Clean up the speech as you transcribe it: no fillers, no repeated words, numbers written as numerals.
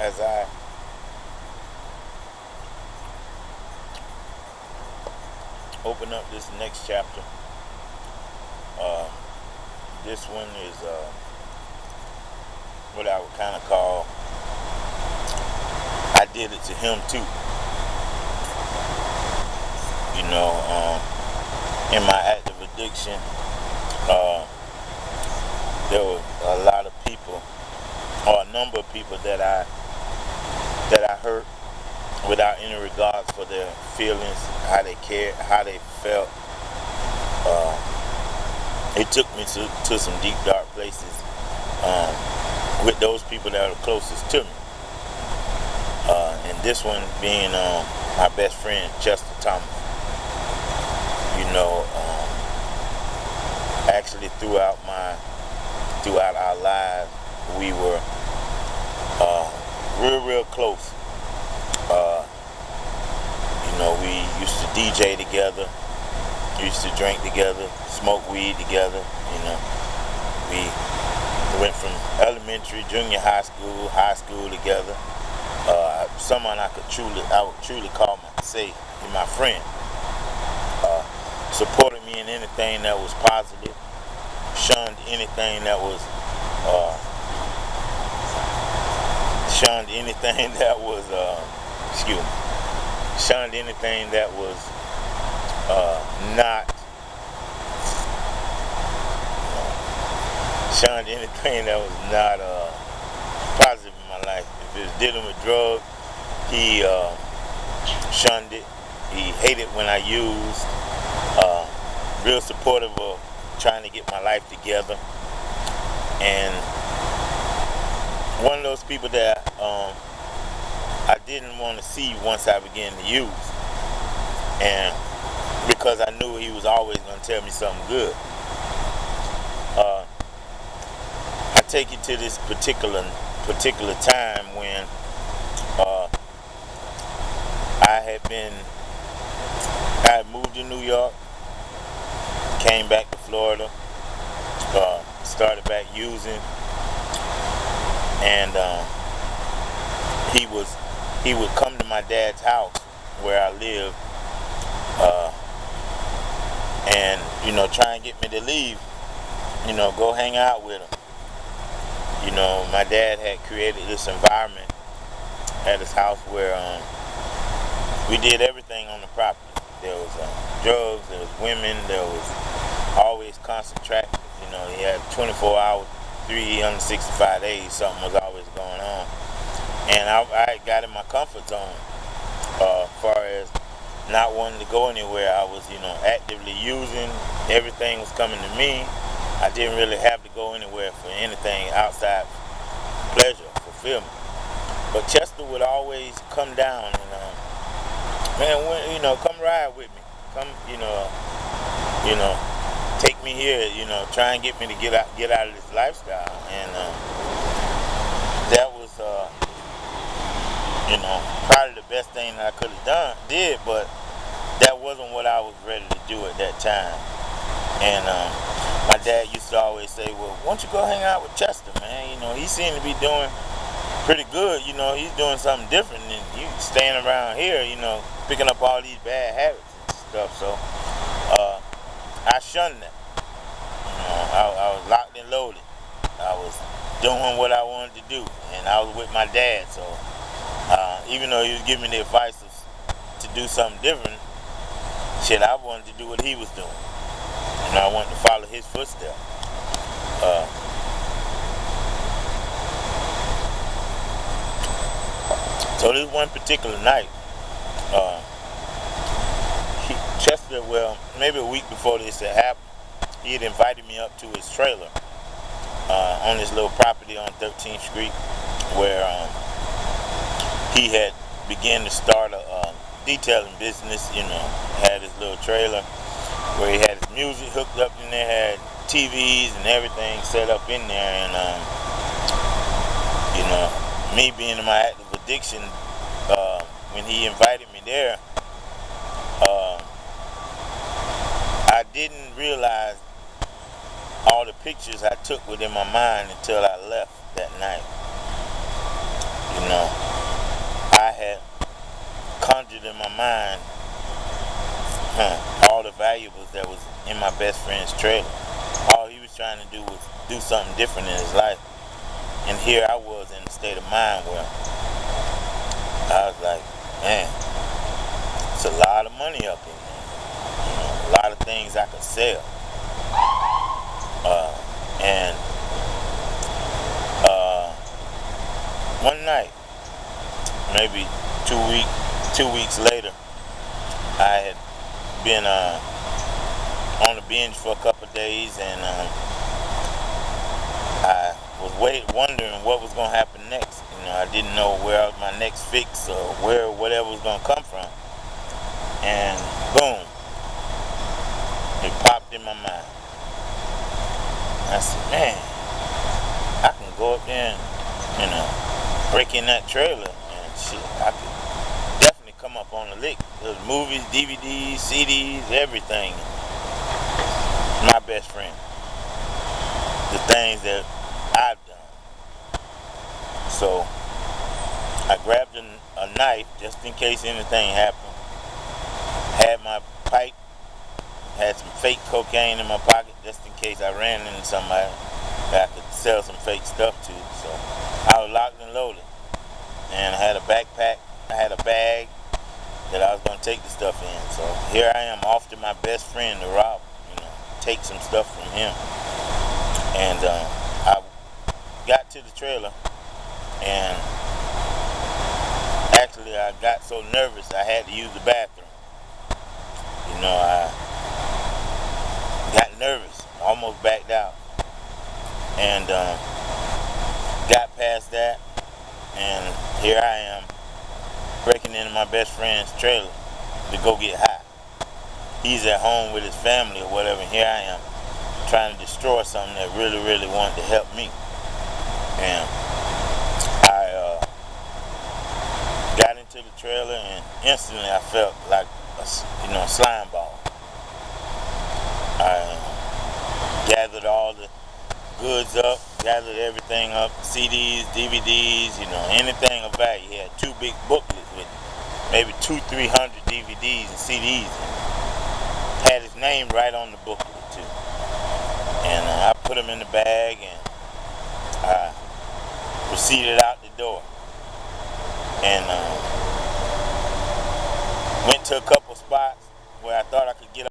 as I open up this next chapter, uh, this one is what I would kind of call I did it to him too. You know, in my active addiction, there were a lot of people, or a number of people that I hurt without any regards for their feelings, how they cared, how they felt. It took me to some deep, dark places with those people that are closest to me. And this one being my best friend, Chester Thomas. You know, actually throughout our lives, we were real close. You know, we used to DJ together, used to drink together, smoke weed together. You know, we went from elementary, junior high school together. Someone I would truly call my friend. Supported me in anything that was positive, shunned anything that was shunned anything that was not positive in my life. If it was dealing with drugs, he shunned it. He hated when I used. Real supportive of trying to get my life together, and one of those people that I didn't want to see once I began to use, and because I knew he was always going to tell me something good. I take you to this particular time when I had moved to New York, came back to Florida, started back using, and he would come to my dad's house where I lived, and try and get me to leave, go hang out with him. My dad had created this environment at his house where we did everything on the property. There was drugs, there was women, there was always constant traffic. He had 24 hours, 365 days, something was always going on. And I got in my comfort zone as far as not wanting to go anywhere. I was, actively using. Everything was coming to me. I didn't really have to go anywhere for anything outside pleasure, fulfillment. But Chester would always come down and, come ride with me. Come, take me here, try and get me to get out of this lifestyle. And that was, probably the best thing that I could have did, but that wasn't what I was ready to do at that time. And my dad used to always say, well, why don't you go hang out with Chester, man? He seemed to be doing pretty good. He's doing something different than you staying around here, picking up all these bad habits and stuff. So I shunned that. I was locked and loaded. I was doing what I wanted to do, and I was with my dad. So even though he was giving me the advice to do something different, I wanted to do what he was doing. I wanted to follow his footsteps. So this one particular night, Chester, well, maybe a week before this had happened, he had invited me up to his trailer on this little property on 13th Street where he had began to start a detailing business, had his little trailer where he had his music hooked up in there, had TVs and everything set up in there, and me being in my active addiction, when he invited me there, I didn't realize all the pictures I took within my mind until I left that night. treasured in my mind all the valuables that was in my best friend's trailer. All he was trying to do was do something different in his life. And here I was in a state of mind where I was like, man, it's a lot of money up in there. A lot of things I could sell. And one night, maybe 2 weeks later, I had been on the binge for a couple of days, and I was wondering what was going to happen next. I didn't know where my next fix or where whatever was going to come from. And boom, it popped in my mind. I said, man, I can go up there and, break in that trailer and shit. I could definitely come up on the lick. There's movies, DVDs, CDs, everything. My best friend. The things that I've done. So I grabbed a knife just in case anything happened. Had my pipe. Had some fake cocaine in my pocket just in case I ran into somebody that I could sell some fake stuff to. So I was locked and loaded. And I had a backpack. I had a bag that I was going to take the stuff in. So here I am off to my best friend to rob, take some stuff from him. And I got to the trailer, and actually I got so nervous I had to use the bathroom. I got nervous, almost backed out, and got past that, and here I am breaking into my best friend's trailer to go get high. He's at home with his family or whatever, and here I am trying to destroy something that really, really wanted to help me. And I got into the trailer, and instantly I felt like a slime ball. I gathered all the goods up, gathered everything up, CDs, DVDs, anything of value. He had 2 big booklets with maybe 200-300 DVDs and CDs. Had his name right on the booklet too. And I put him in the bag, and I proceeded out the door. And went to a couple spots where I thought I could get